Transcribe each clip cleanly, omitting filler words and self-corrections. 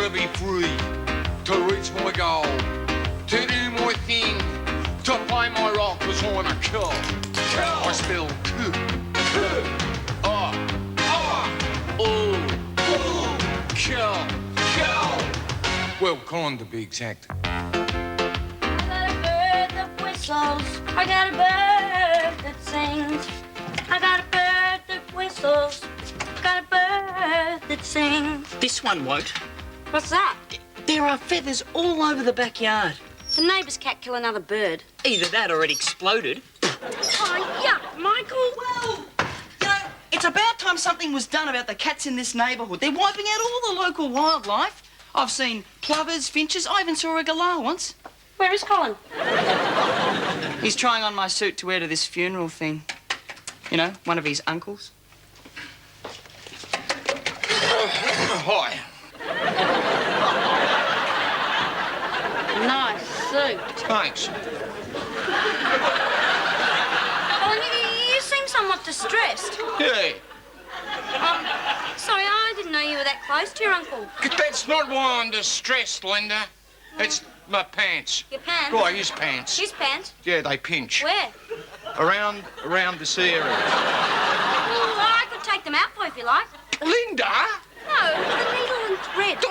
gotta be free to reach my goal, to do my thing, to play my role, 'cause I'm a kill. I spell kill. Well, kind to be exact. I got a bird that whistles. I got a bird that sings. I got a bird that whistles. I got a bird that sings. This one won't. What's that? There are feathers all over the backyard. The neighbour's cat kill another bird. Either that or it exploded. Oh, yuck, Michael. Well, you know, it's about time something was done about the cats in this neighbourhood. They're wiping out all the local wildlife. I've seen plovers, finches. I even saw a galah once. Where is Colin? He's trying on my suit to wear to this funeral thing. You know, one of his uncles. Hi. Nice suit. Thanks. Colin, you seem somewhat distressed. Yeah. Sorry, I didn't know you were that close to your uncle. That's not why I'm distressed, Linda. It's my pants. Your pants? Right, his pants. His pants? Yeah, they pinch. Where? Around this area. Oh, I could take them out for you if you like. Linda? No, the needle and thread.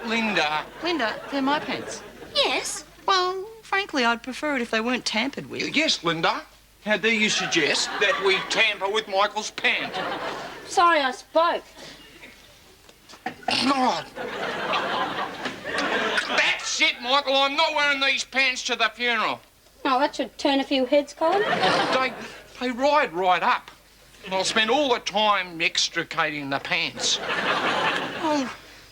Linda. Linda, they're my pants. Yes. Well, frankly, I'd prefer it if they weren't tampered with. Yes, Linda. How do you suggest that we tamper with Michael's pant? Sorry I spoke. God. That's it, Michael. I'm not wearing these pants to the funeral. Oh, that should turn a few heads, Colin. They ride right up. And I'll spend all the time extricating the pants. Oh,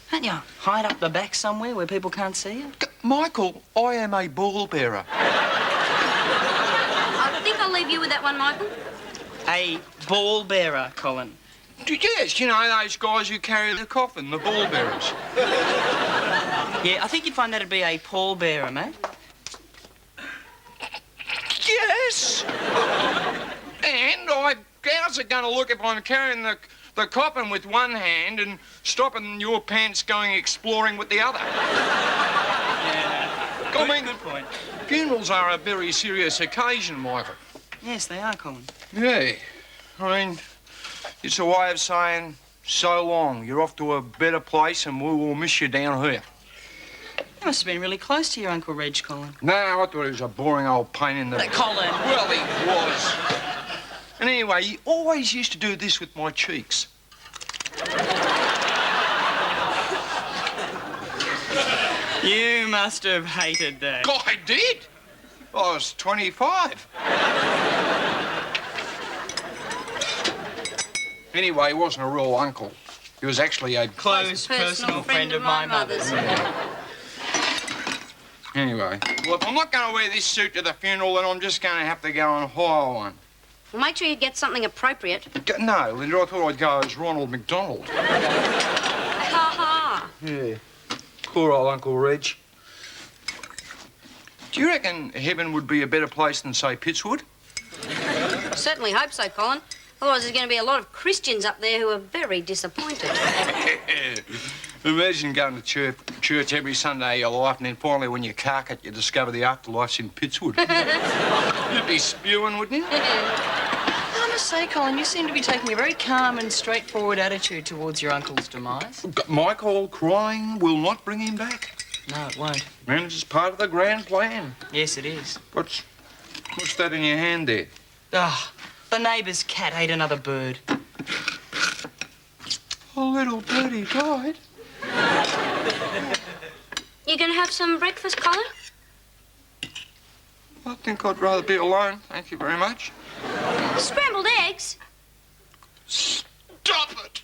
can't you hide up the back somewhere where people can't see you? Michael, I am a ball bearer. I think I'll leave you with that one, Michael. A ball bearer, Colin. Yes, you know, those guys who carry the coffin, the ball bearers. Yeah, I think you'd find that'd be a pallbearer, mate. Yes. And how's it going to look if I'm carrying the coffin with one hand and stopping your pants going exploring with the other? Yeah. I mean, good point. Funerals are a very serious occasion, Michael. Yes, they are, Colin. Yeah. I mean, it's a way of saying, so long, you're off to a better place and we will miss you down here. You must have been really close to your Uncle Reg, Colin. No, I thought he was a boring old pain in the... Colin. Well, he was. And anyway, he always used to do this with my cheeks. You must have hated that. God, I did. I was 25. Anyway, he wasn't a real uncle. He was actually a Close personal friend of my mother's. Anyway, well, if I'm not going to wear this suit to the funeral, then I'm just going to have to go and hire one. Well, make sure you get something appropriate. No, Linda, I thought I'd go as Ronald McDonald. Ha ha. Yeah. Poor old Uncle Reg. Do you reckon heaven would be a better place than, say, Pittswood? Certainly hope so, Colin. Otherwise, there's going to be a lot of Christians up there who are very disappointed. Imagine going to church every Sunday of your life, and then finally, when you cark it, you discover the afterlife's in Pittswood. You'd be spewing, wouldn't you? I must say, Colin, you seem to be taking a very calm and straightforward attitude towards your uncle's demise. Michael crying will not bring him back. No, it won't. Man, it's just part of the grand plan. Yes, it is. What's that in your hand there? Ah, the neighbour's cat ate another bird. A little birdie died. You going to have some breakfast, Colin? I think I'd rather be alone. Thank you very much. Scrambled eggs? Stop it!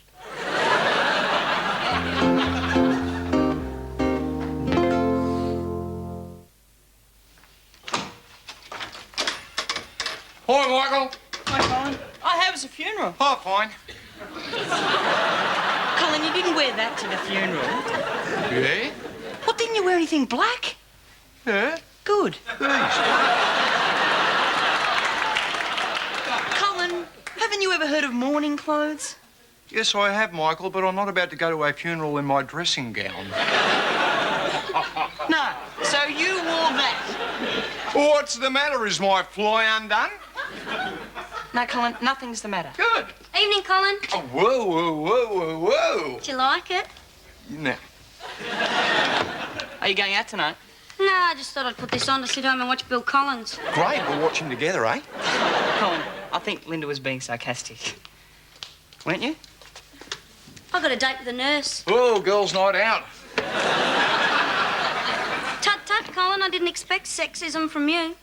Hi, Michael. Hi, Colin. I have as a funeral. Oh, fine. Colin, you didn't wear that to the funeral. Yeah? What, didn't you wear anything black? Yeah? Good. Thanks. Colin, haven't you ever heard of mourning clothes? Yes, I have, Michael, but I'm not about to go to a funeral in my dressing gown. No, so you wore that. What's the matter? Is my fly undone? No, Colin, nothing's the matter. Good. Evening, Colin. Oh, whoa, whoa, whoa, whoa, whoa. Do you like it? No. Are you going out tonight? No, I just thought I'd put this on to sit home and watch Bill Collins. Great, we'll watch him together, eh? Colin, I think Linda was being sarcastic. Weren't you? I got a date with a nurse. Oh, girls' night out. Tut tut, Colin, I didn't expect sexism from you.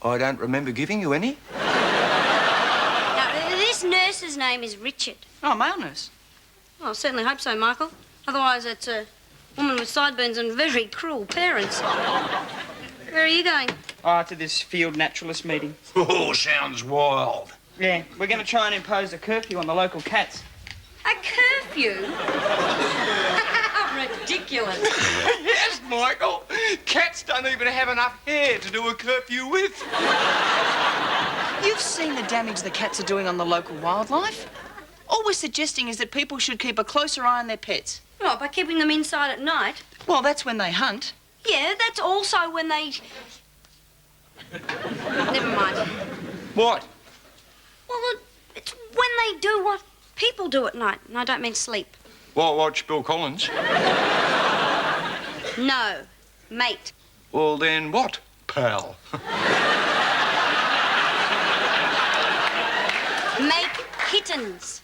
I don't remember giving you any. Now, this nurse's name is Richard. Oh, male nurse. Well, I certainly hope so, Michael. Otherwise, it's a woman with sideburns and very cruel parents. Where are you going? Oh, to this field naturalist meeting. Oh, sounds wild. Yeah, we're going to try and impose a curfew on the local cats. A curfew? Ridiculous. Yes, Michael. Cats don't even have enough hair to do a curfew with. You've seen the damage the cats are doing on the local wildlife. All we're suggesting is that people should keep a closer eye on their pets. What, by keeping them inside at night? Well, that's when they hunt. Yeah, that's also when they... Never mind. What? Well, it's when they do what people do at night, and I don't mean sleep. Well, watch Bill Collins. No, mate. Well, then what, pal? Make kittens.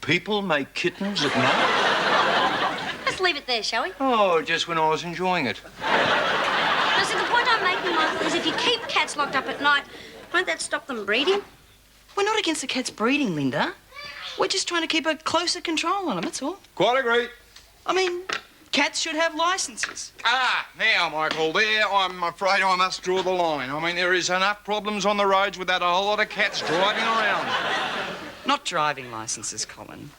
People make kittens at night? Let's leave it there, shall we? Oh, just when I was enjoying it. Now, see, the point I'm making, Michael, is if you keep cats locked up at night, won't that stop them breeding? We're not against the cats breeding, Linda. We're just trying to keep a closer control on them, that's all. Quite agree. I mean, cats should have licenses. Ah, now, Michael, there I'm afraid I must draw the line. I mean, there is enough problems on the roads without a whole lot of cats driving around. Not driving licenses, Colin.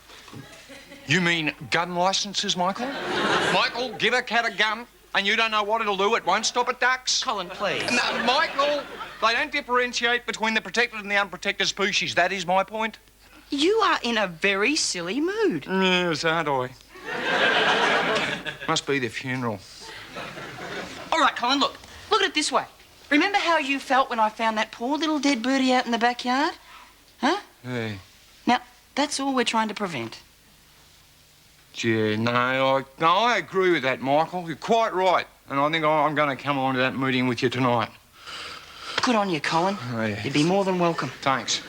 You mean gun licenses, Michael? Michael, give a cat a gun and you don't know what it'll do. It won't stop at ducks. Colin, please. No, Michael, they don't differentiate between the protected and the unprotected species. That is my point. You are in a very silly mood. Yes, aren't I? Must be the funeral. All right, Colin, look at it this way. Remember how you felt when I found that poor little dead birdie out in the backyard? Huh? Hey. Now, that's all we're trying to prevent. Yeah, no, I agree with that, Michael. You're quite right. And I think I'm going to come on to that meeting with you tonight. Good on you, Colin. Oh, yeah. You'd be more than welcome. Thanks.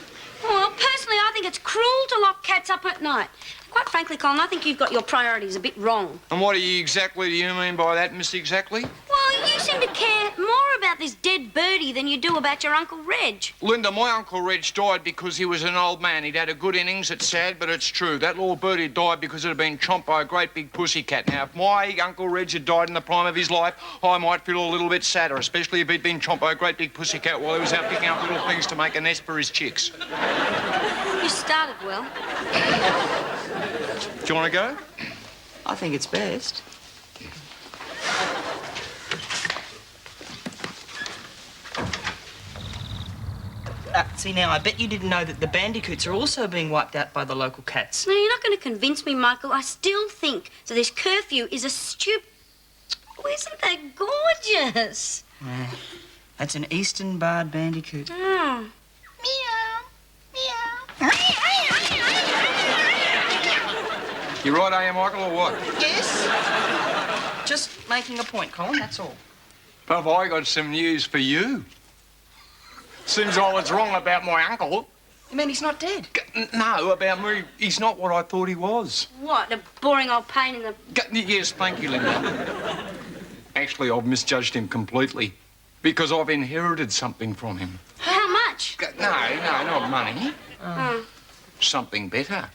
Well, personally, I think it's cruel to lock cats up at night. Quite frankly, Colin, I think you've got your priorities a bit wrong. And what exactly do you mean by that, Miss Exactly? Well, you seem to care more about this dead birdie than you do about your Uncle Reg. Linda, my Uncle Reg died because he was an old man. He'd had a good innings. It's sad, but it's true. That little birdie died because it had been chomped by a great big pussycat. Now, if my Uncle Reg had died in the prime of his life, I might feel a little bit sadder, especially if he'd been chomped by a great big pussycat while he was out picking up little things to make a nest for his chicks. You started well. Do you want to go? I think it's best. See, now, I bet you didn't know that the bandicoots are also being wiped out by the local cats. No, you're not going to convince me, Michael. I still think that this curfew is a Oh, isn't that gorgeous? That's an eastern barred bandicoot. Oh. Meow. Meow. You right, are you, Michael, or what? Yes? Just making a point, Colin, that's all. Have I got some news for you? Seems I was wrong about my uncle. You mean he's not dead? No, about me. He's not what I thought he was. What, a boring old pain in the... Yes, thank you, Linda. Actually, I've misjudged him completely because I've inherited something from him. How much? No, not money. Oh. Something better.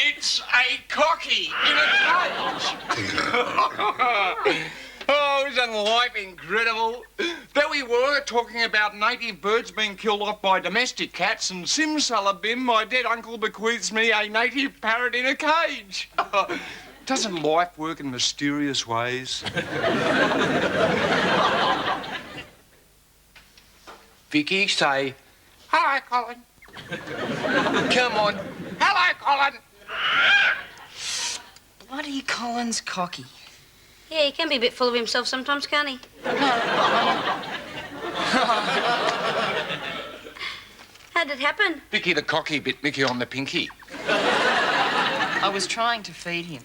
It's a cocky in a cage. Oh, isn't life incredible? There we were talking about native birds being killed off by domestic cats, and simsalabim, my dead uncle bequeaths me a native parrot in a cage. Doesn't life work in mysterious ways? Vicky, say, hello, Colin. Come on. Hello, Colin. Bloody Colin's cocky. Yeah, he can be a bit full of himself sometimes, can't he? How did it happen? Vicky the cocky bit Mickey on the pinky. I was trying to feed him.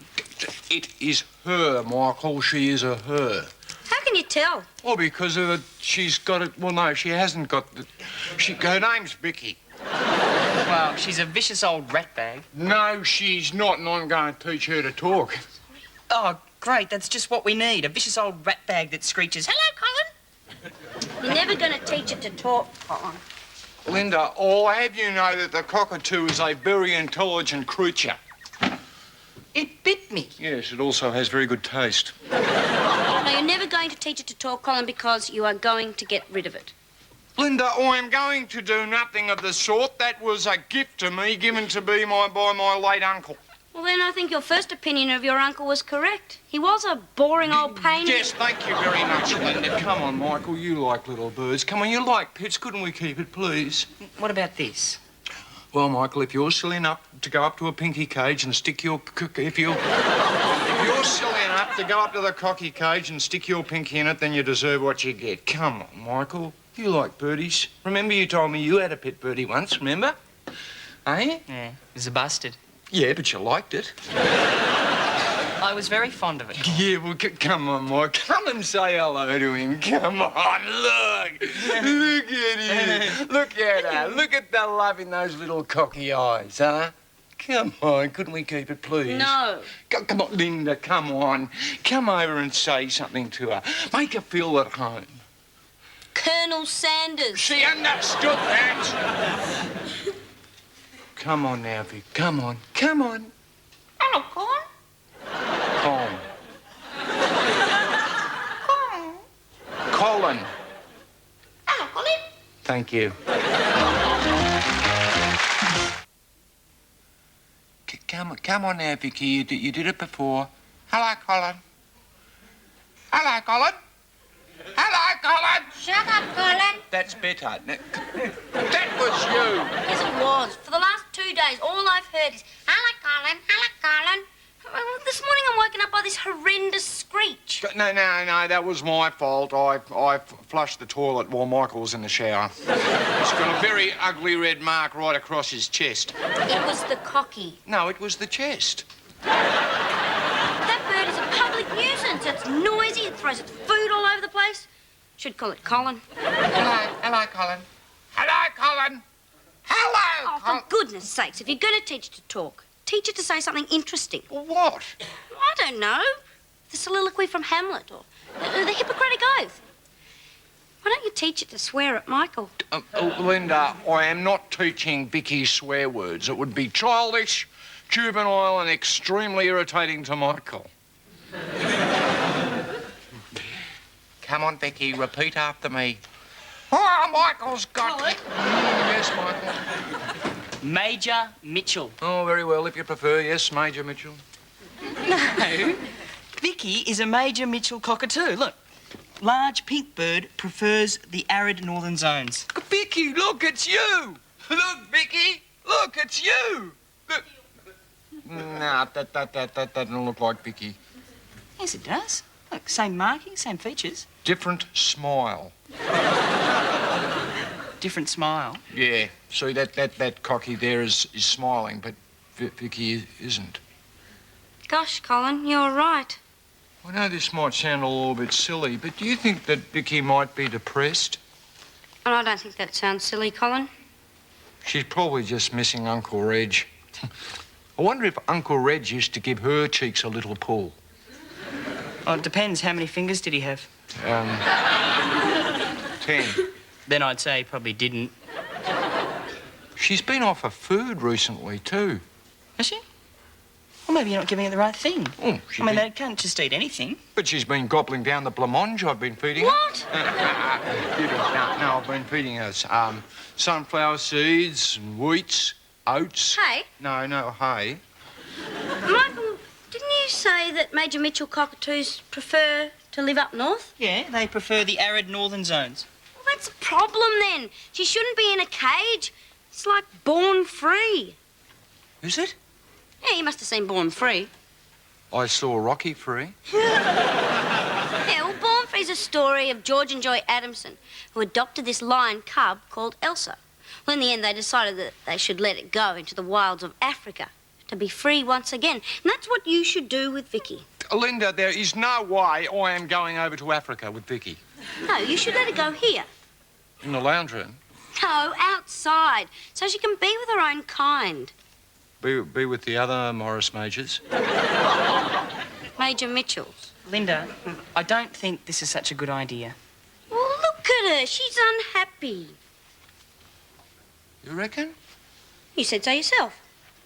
It is her, Michael. She is a her. How can you tell? Well, because of she's got it. Well, no, she hasn't got the. Her name's Vicky. Well, she's a vicious old ratbag. No, she's not, and I'm going to teach her to talk. Oh, great. That's just what we need. A vicious old ratbag that screeches, hello, Colin. You're never going to teach it to talk, Colin. Linda, I'll have you know that the cockatoo is a very intelligent creature. It bit me. Yes, it also has very good taste. No, you're never going to teach it to talk, Colin, because you are going to get rid of it. Linda, I am going to do nothing of the sort. That was a gift to me given to me by my late uncle. Well, then I think your first opinion of your uncle was correct. He was a boring old pain. Yes, thank you very much, Linda. Come on, Michael, you like little birds. Come on, you like pets. Couldn't we keep it, please? What about this? Well, Michael, if you're silly enough to go up to a pinky cage and stick your... If you're silly enough to go up to the cocky cage and stick your pinky in it, then you deserve what you get. Come on, Michael. You like birdies. Remember you told me you had a pet birdie once, remember? Eh? Yeah, it was a bastard. Yeah, but you liked it. I was very fond of it. Yeah, well, come on, Mike. Come and say hello to him. Come on, look. Look at him. Look at her. Look at the love in those little cocky eyes, huh? Come on, couldn't we keep it, please? No. Come on, Linda, come on. Come over and say something to her. Make her feel at home. Colonel Sanders. She understood that. Come on now, Vic. Come on. Come on. Hello, Colin. Colin. Colin. Hello, Colin. Thank you. Come on now, Vicky. You did it before. Hello, Colin. Hello, Colin. Hello, Colin. Shut up, Colin. That's better. That was you. Yes, it was. For the last 2 days, all I've heard is, hello, Colin, hello, Colin. This morning I'm woken up by this horrendous screech. No, that was my fault. I flushed the toilet while Michael was in the shower. He's got a very ugly red mark right across his chest. It was the cocky. No, it was the chest. That bird is a public nuisance. It's noisy. It throws its food all over the place. Should call it Colin. Hello, Colin. Hello, Colin. Hello, Oh, Colin. for goodness sakes, if you're going to teach it to talk, teach it to say something interesting. What? I don't know. The soliloquy from Hamlet or the Hippocratic Oath. Why don't you teach it to swear at Michael? Linda, I am not teaching Vicky swear words. It would be childish, juvenile, and extremely irritating to Michael. Come on, Vicky, repeat after me. Oh, Michael's got it. Yes, Michael. Major Mitchell. Oh, very well, if you prefer. Yes, Major Mitchell. No. Vicky is a Major Mitchell cockatoo. Look. Large pink bird prefers the arid northern zones. Vicky, look, it's you. Look, Vicky, look, it's you. Look. Nah, that doesn't look like Vicky. Yes, it does. Look, same marking, same features. Different smile. Different smile. Yeah. See, that cocky there is smiling, but Vicky isn't. Gosh, Colin, you're right. I know this might sound a little bit silly, but do you think that Vicky might be depressed? And I don't think that sounds silly, Colin. She's probably just missing Uncle Reg. I wonder if Uncle Reg used to give her cheeks a little pull. Well, it depends. How many fingers did he have? 10. Then I'd say he probably didn't. She's been off her food recently, too. Has she? Well, maybe you're not giving her the right thing. Oh, they can't just eat anything. But she's been gobbling down the blancmange I've been feeding her. What? No, I've been feeding her sunflower seeds and wheats, oats. Hey? No, hay. Michael, didn't you say that Major Mitchell cockatoos prefer to live up north? Yeah, they prefer the arid northern zones. Well, That's the problem then. She shouldn't be in a cage. It's like Born Free. Is it? Yeah, you must have seen Born Free. I saw Rocky Free. Yeah, well, Born Free's a story of George and Joy Adamson, who adopted this lion cub called Elsa. Well, in the end, they decided that they should let it go into the wilds of Africa to be free once again. And that's what you should do with Vicky. Linda, there is no way I am going over to Africa with Vicky. No, you should let her go here. In the lounge room? No, outside, so she can be with her own kind. Be with the other Morris Majors. Major Mitchells. Linda, I don't think this is such a good idea. Well, look at her. She's unhappy. You reckon? You said so yourself.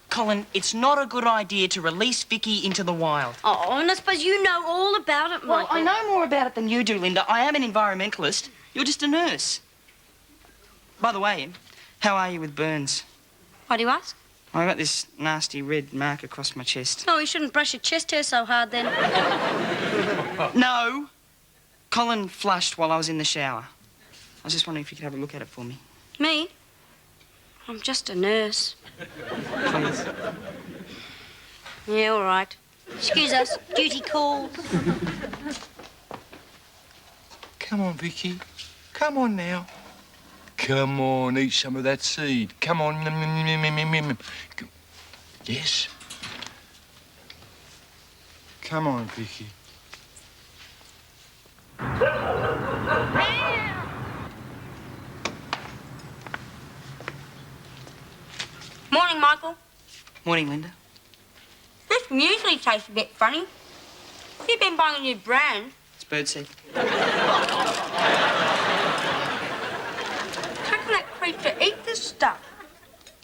Colin, it's not a good idea to release Vicky into the wild. Oh, and I suppose you know all about it, Michael. Well, I know more about it than you do, Linda. I am an environmentalist. You're just a nurse. By the way, how are you with burns? Why do you ask? I got this nasty red mark across my chest. Oh, you shouldn't brush your chest hair so hard then. No. Colin flushed while I was in the shower. I was just wondering if you could have a look at it for me. Me? I'm just a nurse. Please. Yeah, all right. Excuse us. Duty calls. Come on, Vicky. Come on now. Come on, eat some of that seed. Come on. Yes. Come on, Vicky. Morning, Michael. Morning, Linda. This usually tastes a bit funny. You've been buying a new brand. It's birdseed. How can that creature eat this stuff?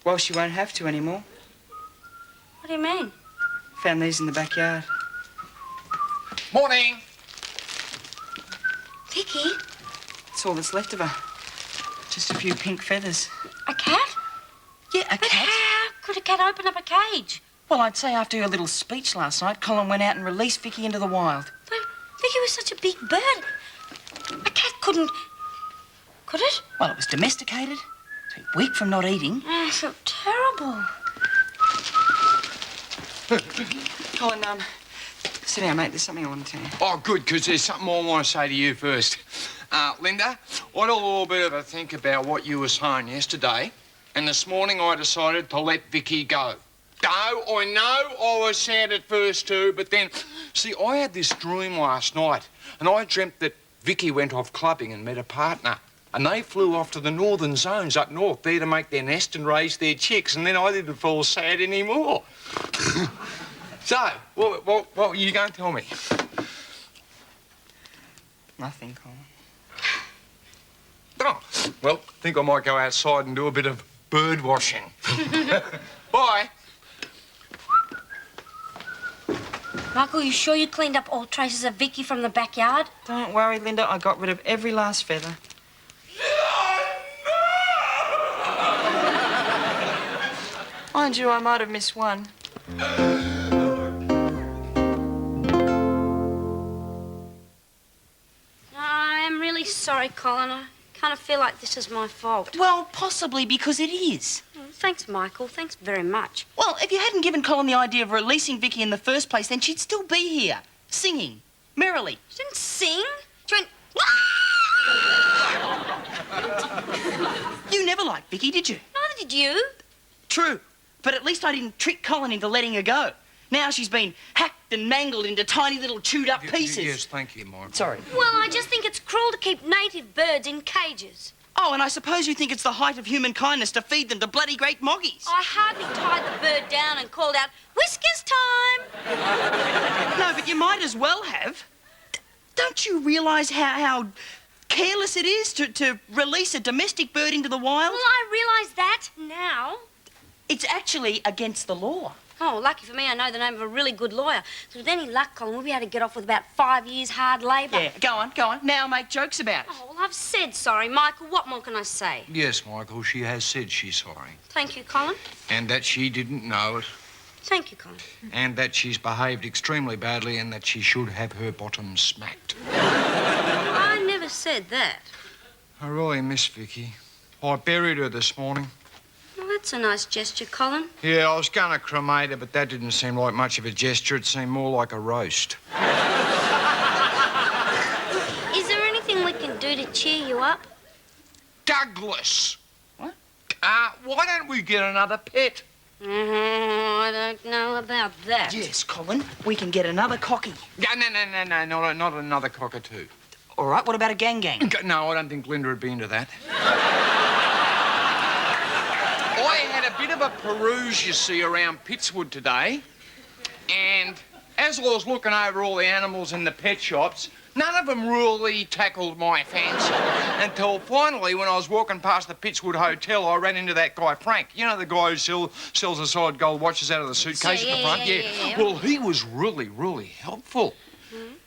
Well, she won't have to anymore. What do you mean? Found these in the backyard. Morning. Vicky, That's all that's left of her. Just a few pink feathers. a cat? Yeah, a But cat. how could a cat open up a cage? Well, I'd say after her little speech last night, Colin went out and released Vicky into the wild. But Vicky was such a big bird. A cat couldn't... Could it? Well, it was domesticated. It's been weak from not eating. Oh, I felt terrible. Colin, sit down, mate. There's something I want to tell you. Oh, good, because there's something I want to say to you first. Linda, I had a little bit of a think about what you were saying yesterday, and this morning I decided to let Vicky go. No, I know I was sad at first too, but then, see, I had this dream last night, and I dreamt that Vicky went off clubbing and met a partner. And they flew off to the northern zones up north there to make their nest and raise their chicks, and then I didn't feel sad anymore. So, what were you going to tell me? Nothing, Colin. Oh, well, I think I might go outside and do a bit of bird washing. Bye. Michael, you sure you cleaned up all traces of Vicky from the backyard? Don't worry, Linda. I got rid of every last feather. Mind you, I might have missed one. I'm really sorry, Colin. I kind of feel like this is my fault. Well, possibly because it is. Thanks, Michael. Thanks very much. Well, if you hadn't given Colin the idea of releasing Vicky in the first place, then she'd still be here, singing, merrily. She didn't sing. She went... You never liked Vicky, did you? Neither did you. True. But at least I didn't trick Colin into letting her go. Now she's been hacked and mangled into tiny little chewed-up pieces. Yes, thank you, Mike. Sorry. Well, I just think it's cruel to keep native birds in cages. Oh, and I suppose you think it's the height of human kindness to feed them to bloody great moggies. I hardly tied the bird down and called out, "Whiskers time!" No, but you might as well have. Don't you realise how careless it is to release a domestic bird into the wild? Well, I realise that now. It's actually against the law. Oh, lucky for me, I know the name of a really good lawyer. So with any luck, Colin, we'll be able to get off with about 5 years hard labour. Yeah, go on. Now make jokes about it. Oh, well, I've said sorry, Michael. What more can I say? Yes, Michael, she has said she's sorry. Thank you, Colin. And that she didn't know it. Thank you, Colin. And that she's behaved extremely badly and that she should have her bottom smacked. I never said that. I really miss Vicky. I buried her this morning. Well, that's a nice gesture, Colin. Yeah, I was going to cremate her, but that didn't seem like much of a gesture. It seemed more like a roast. Is there anything we can do to cheer you up? Douglas! What? Why don't we get another pet? I don't know about that. Yes, Colin, we can get another cocky. No, not another cockatoo. All right, what about a gang? No, I don't think Linda would be into that. I had a bit of a peruse, you see, around Pittswood today, and as I was looking over all the animals in the pet shops, none of them really tackled my fancy. Until finally, when I was walking past the Pittswood Hotel, I ran into that guy, Frank. You know, the guy who sells the solid gold watches out of the suitcase at the front? Yeah. Well, he was really helpful.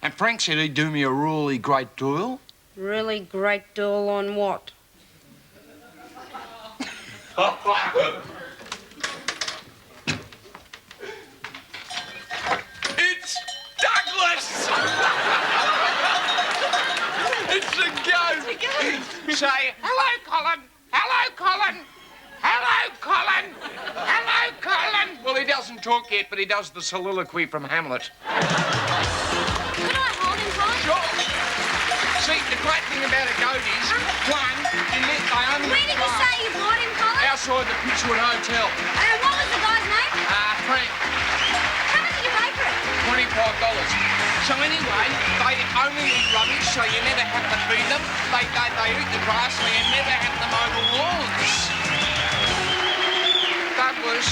And Frank said he'd do me a really great deal. Really great deal on what? It's Douglas! It's a goat! Say, hello, Colin! Hello, Colin! Hello, Colin! Hello, Colin! Well, he doesn't talk yet, but he does the soliloquy from Hamlet. Could I hold him, Colin? Sure. See, the great thing about a goat is, one, they only Where did you say you bought him, Colin? outside the Pittswood Hotel. And what was the guy's name? Frank, How much did you pay for it? $25. So anyway, they only eat rubbish, so you never have to feed them. They eat the grass, so you never have to mow the lawns. Douglas,